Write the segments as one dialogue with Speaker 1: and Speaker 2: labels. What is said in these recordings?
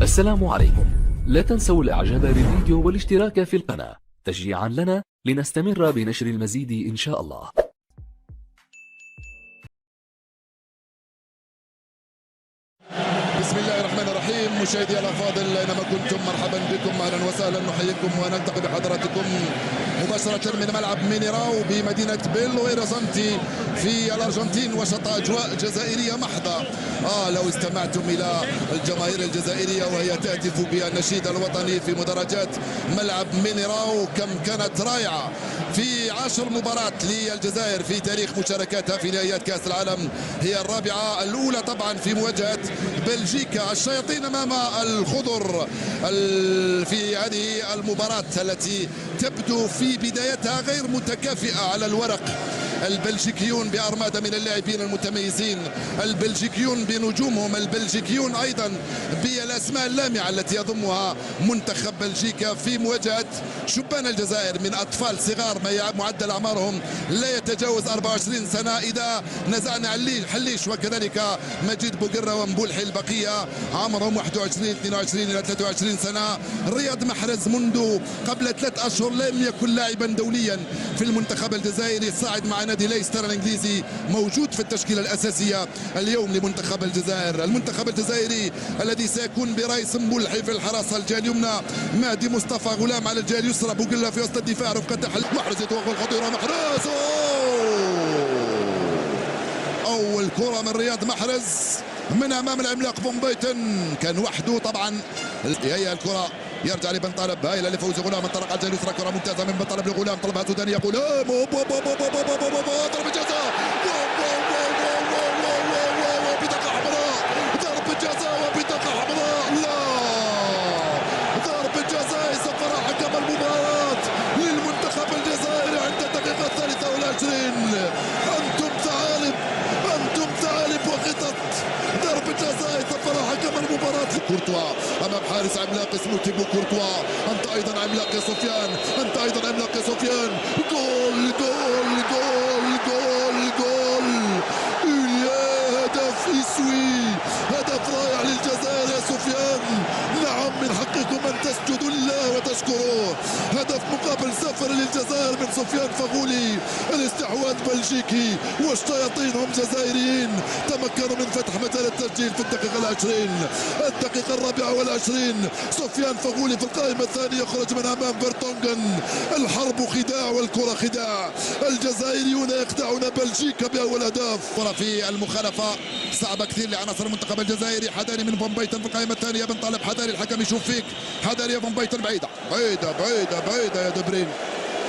Speaker 1: السلام عليكم. لا تنسوا الاعجاب بالفيديو والاشتراك في القناة تشجيعا لنا لنستمر بنشر المزيد إن شاء الله.
Speaker 2: بسم الله الرحمن الرحيم. مشاهدي الافاضل اينما كنتم مرحبا بكم، اهلا وسهلا، نحييكم ونلتقي بحضراتكم مباشره من ملعب مينيراو بمدينه بيلو هوريزونتي في الارجنتين، وسط اجواء جزائريه محضه. لو استمعتم الى الجماهير الجزائريه وهي تهتف بالنشيد الوطني في مدرجات ملعب مينيراو، كم كانت رائعه. في 10 مباراة للجزائر في تاريخ مشاركاتها في نهائيات كأس العالم، هي الرابعة، الأولى طبعا في مواجهة بلجيكا. الشياطين أمام الخضر في هذه المباراة التي تبدو في بدايتها غير متكافئة على الورق. البلجيكيون بأرمادة من اللاعبين المتميزين، البلجيكيون بنجومهم، البلجيكيون أيضا بالأسماء اللامعة التي يضمها منتخب بلجيكا في مواجهة شبان الجزائر من أطفال صغار معدل أعمارهم لا يتجاوز 24 سنة إذا نزعنا حليش وكذلك مجيد بوقرة ومبولحي، البقية عمرهم 21 22 إلى 23 سنة. رياض محرز منذ قبل 3 أشهر لم يكن لاعبا دوليا في المنتخب الجزائري، صاعد مع نادي ليستر الانجليزي، موجود في التشكيله الاساسيه اليوم لمنتخب الجزائر. المنتخب الجزائري الذي سيكون برئيس مبولحي في الحراسه الجهه اليمنى، مهدي مصطفى غلام على الجهه اليسرى، بوقله في وسط الدفاع، رفقه محرز يتوغل خطيره، محرز اول كره من رياض محرز من امام العملاق فون بيتن، كان وحده طبعا. هي الكره يرجع لبن طالب، هايله لفوز غلام، انطلق على الجهه اليسرى، كره ممتازه من بن طالب لغلام، طلبها سوداني، غلام ضربه جزاء، بطاقه حمراء، ضربه جزاء وبطاقه حمراء، لا ضربه جزاء صفر حكم المباراه للمنتخب الجزائري عند الدقيقه 23. انتم ثعالب وقطط. ضربه جزاء صفر حكم المباراه كورتوا امام حارس عملاق اسمه تيبو كورتوا. انت ايضا عملاق يا سفيان، انت ايضا عملاق يا سفيان. جول جول جول جول جول، هدف يسوي، هدف رائع للجزائر يا سفيان. نعم، من حقكم ان تسجدوا لله وتشكروه. هدف مقابل 0 للجزائر من سفيان فغولي. الاستحواذ بلجيكي والشياطين هم جزائريين، تمكنوا من فتح مجال التسجيل في الدقيقة 20، الدقيقة 24. سفيان فغولي في القائمة الثانية يخرج من أمام فيرتونغن. الحرب خداع والكرة خداع، الجزائريون يخدعون بلجيكا بأول هدف. في المخالفة صعبة كثير لعناصر المنتخب الجزائري. حذاري من فون بيتن في القائمة الثانية، بن طالب حذاري، الحكم يشوف فيك، حذاري يا فون بيتن، بعيدة بعيدة بعيدة بعيدة يا دبرين.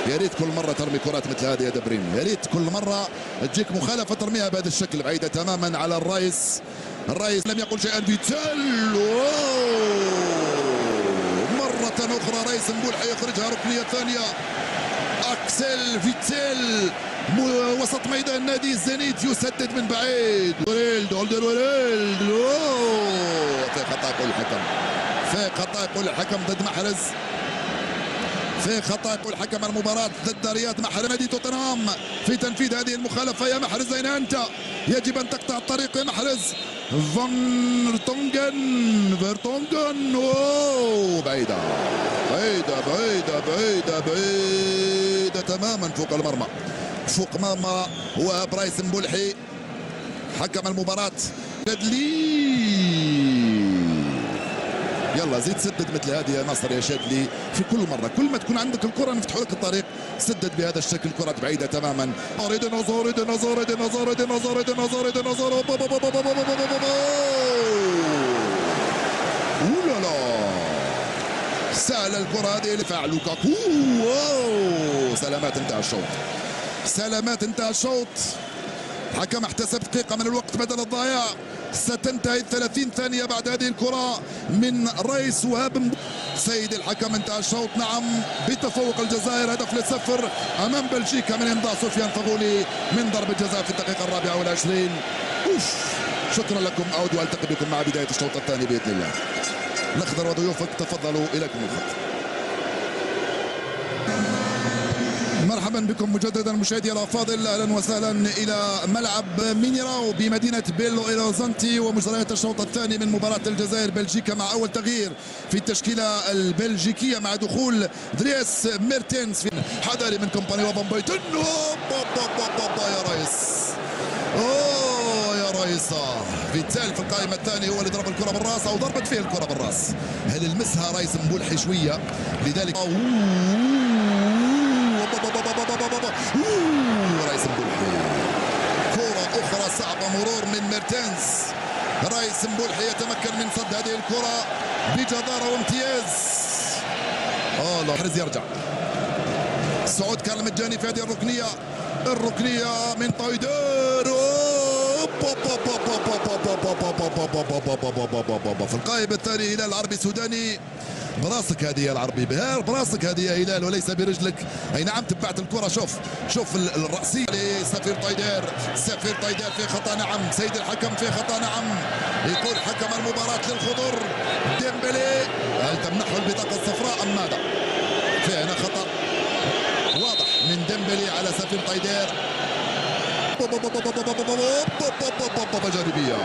Speaker 2: يا ريت كل مرة ترمي كرات مثل هذه يا دبرين، يا ريت كل مرة تجيك مخالفة ترميها بهذا الشكل، بعيدة تماما على الرئيس. الرئيس لم يقل شيئا. فيتيل مرة أخرى رئيس مبولحي يخرجها ركنية ثانية. أكسل فيتيل وسط ميدان نادي الزينيت يسدد من بعيد. في خطأ يقول الحكم، في خطأ يقول الحكم ضد محرز، في خطأ يقول حكم المباراة ضد رياض محرز. نادي توتنهام في تنفيذ هذه المخالفة. يا محرز أين أنت؟ يجب أن تقطع الطريق يا محرز. فيرتونغن بعيدة بعيدة بعيدة بعيدة بعيدة تماما فوق المرمى، فوق مرمى وبرايس مبولحي حكم المباراة. يلا زيد سدد مثل هذه يا ناصر يا شادلي، في كل مرة كل ما تكون عندك الكرة نفتح لك الطريق، سدد بهذا الشكل. كرة بعيدة تماما. سهل الكرة هذه لفاع لوكاكو. سلامات، انتهى الشوط، سلامات، انتهى الشوط. حكم احتسب دقيقة من الوقت بدل الضياع. ستنتهي 30 ثانية بعد هذه الكرة من رئيس وهاب. سيد الحكم، انتهى الشوط. نعم، بتفوق الجزائر هدف ل0 امام بلجيكا من امضاء سفيان فغولي من ضربة جزاء في الدقيقة 24. شكرا لكم، اعود والتقي بكم مع بداية الشوط الثاني باذن الله. الاخضر وضيوفك تفضلوا اليكم الخط. مرحبا بكم مجددا مشاهدي الافاضل، اهلا وسهلا الى ملعب مينيراو بمدينه بيلو اوريزونتي ومجريات الشوط الثاني من مباراه الجزائر بلجيكا، مع اول تغيير في التشكيله البلجيكيه مع دخول دريس ميرتينز. حذري من كومباني وبامبيتن. يا ريس، اوه يا ريسة، فيتال في القائمه الثانيه هو اللي ضرب الكره بالراس او ضربت فيه الكره بالراس. هل المسها ريس مبولحي شويه، لذلك رئيس مبولحي. كرة أخرى صعبة، مرور من ميرتينز. رئيس مبولحي يتمكن من صد هذه الكرة بجدارة وامتياز. لا، حرز يرجع. الصعود كان مجاني في هذه الركنية من طايدير. في القائمة الثانية هلال العربي السوداني. براسك هذه يا العربي، بهار براسك هذه يا هلال وليس برجلك. اي نعم تبعت الكره. شوف الرأسية لسفير طايدير. سفير طايدير في خطأ، نعم. سيد الحكم في خطأ، نعم. يقول حكم المباراة للخضر ديمبلي. هل تمنحه البطاقة الصفراء أم ماذا؟ في هنا خطأ واضح من ديمبلي على سفير طايدير. جانبية.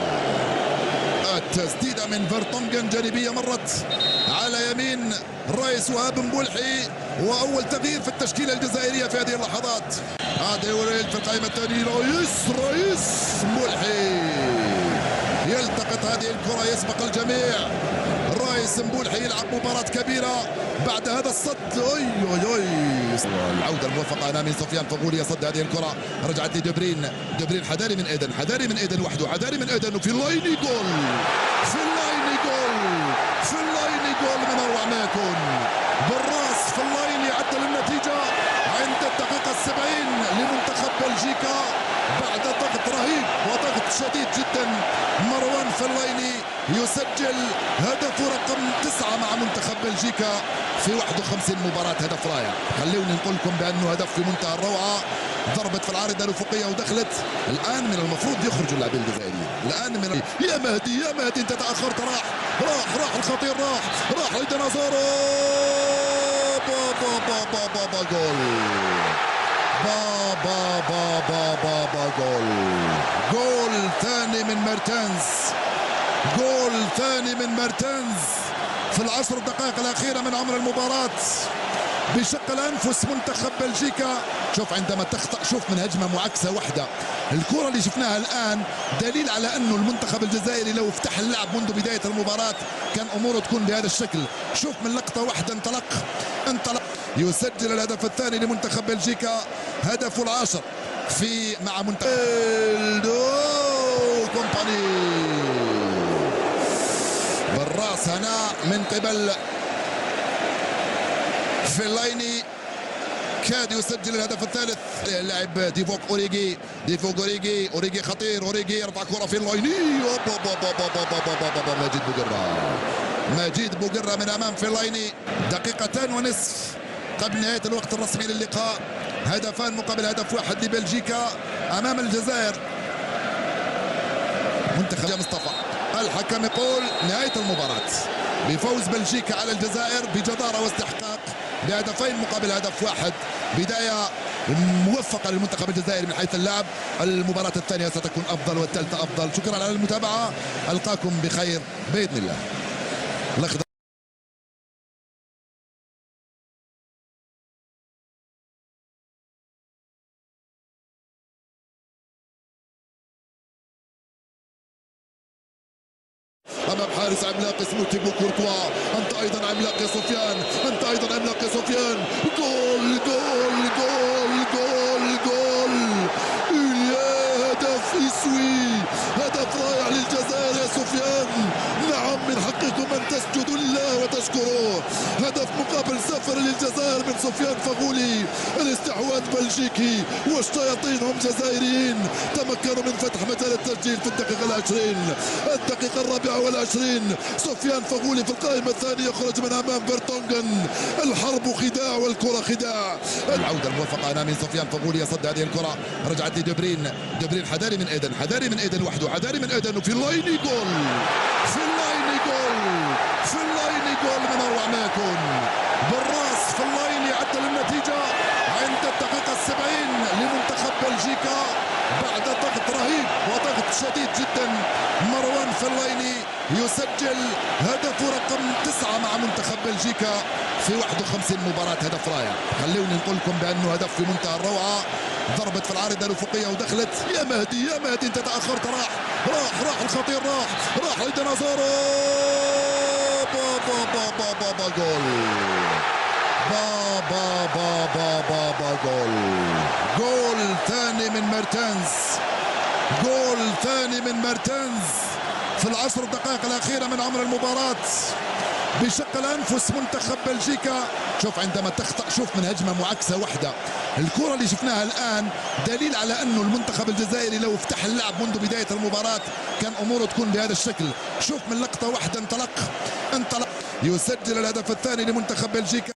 Speaker 2: التسديدة من فيرتونغن جانبية مرت على يمين الرئيس وهاب مبولحي، وأول تغيير في التشكيلة الجزائرية في هذه اللحظات. هذا وريد في القائمة الثانية. رئيس مبولحي يلتقط هذه الكرة، يسبق الجميع. الرئيس مبولحي يلعب مباراة كبيرة بعد هذا الصد. العودة الموفقة هنا من سفيان فغولي، يصد هذه الكرة، رجعت لدبرين. حذاري من ايدن وحده، حذاري من ايدن. وفي اللايني جول، من اروع ما يكون. بالراس في اللاين يعدل النتيجة عند الدقيقة 70 لمنتخب بلجيكا بعد ضغط رهيب وضغط شديد جدا. مروان فلايني يسجل هدف رقم 9 مع منتخب بلجيكا في 51 مباراة، هدف رائع. خلوني نقول لكم بأنه هدف في منتهى الروعة. ضربت في العارضة الأفقية ودخلت. الآن من المفروض يخرجوا اللاعبين الجزائريين. يا مهدي أنت تأخرت. راح الخطير، راح لدنازارو. جول. جول ثاني من ميرتينز في العشر دقائق الأخيرة من عمر المباراة بشق الأنفس منتخب بلجيكا. شوف عندما تخطأ، شوف من هجمة معاكسة واحدة. الكرة اللي شفناها الآن دليل على أنه المنتخب الجزائري لو افتح اللعب منذ بداية المباراة كان أموره تكون بهذا الشكل. شوف من لقطة واحدة انطلق. يسجل الهدف الثاني لمنتخب بلجيكا، هدفه العاشر مع منتخب كومباني. بالراس هنا من قبل فيلايني، كاد يسجل الهدف الثالث. اللاعب ديفوك اوريجي خطير. اوريجي يرفع كرة في اللايني. مجيد بوقرة من امام فيلايني. دقيقتان ونصف قبل نهاية الوقت الرسمي للقاء. هدفان مقابل هدف واحد لبلجيكا امام الجزائر. منتخب مصطفى الحكم يقول نهاية المباراة بفوز بلجيكا على الجزائر بجدارة واستحقاق بهدفين مقابل هدف واحد. بداية موفقة للمنتخب الجزائري من حيث اللعب. المباراة الثانية ستكون أفضل والثالثة أفضل. شكرا على المتابعة، ألقاكم بخير بإذن الله. أمام حارس عملاق اسمه تيبو كورتوا. أنت أيضا عملاق يا سفيان، جول. هدف يسوي، هدف رائع للجزائر يا سفيان. نعم، من حقكم أن تسجدوا لله وتشكروه. هدف مقابل 0 للجزائر من سفيان فغولي. الاستحواذ بلجيكي والشياطين هم جزائريين، تمكنوا من فتح مجال التسجيل في الدقيقة 20. الدقيقة 24 سفيان فغولي في القائمة الثانية يخرج من أمام فيرتونغن. الحرب خداع والكرة خداع. العودة الموفقة هنا من سفيان فغولي، يصد هذه الكرة، رجعت لدبرين. حذاري من ايدن وحده، وفي اللايني جول. من اروع ما يكون. بالراس في اللاين يعدل النتيجة عند الدقيقة شديد جدا. مروان فلويني يسجل هدف رقم 9 مع منتخب بلجيكا في 51 مباراة، هدف رائع. خلوني نقول لكم بأنه هدف في منتهى الروعة. ضربت في العارضة الأفقية ودخلت. يا مهدي يا مهدي انت تأخرت. راح الخطير، راح ايدن ازارو. بابا جول. بابا جول ثاني من ميرتنز. جول ثاني من ميرتنز في العشر دقائق الأخيرة من عمر المباراة بشق أنفس منتخب بلجيكا. شوف عندما تخطأ، شوف من هجمة معاكسة واحدة. الكرة اللي شفناها الآن دليل على أنه المنتخب الجزائري لو افتح اللعب منذ بداية المباراة كان أموره تكون بهذا الشكل. شوف من لقطة واحدة انطلق. يسجل الهدف الثاني لمنتخب بلجيكا.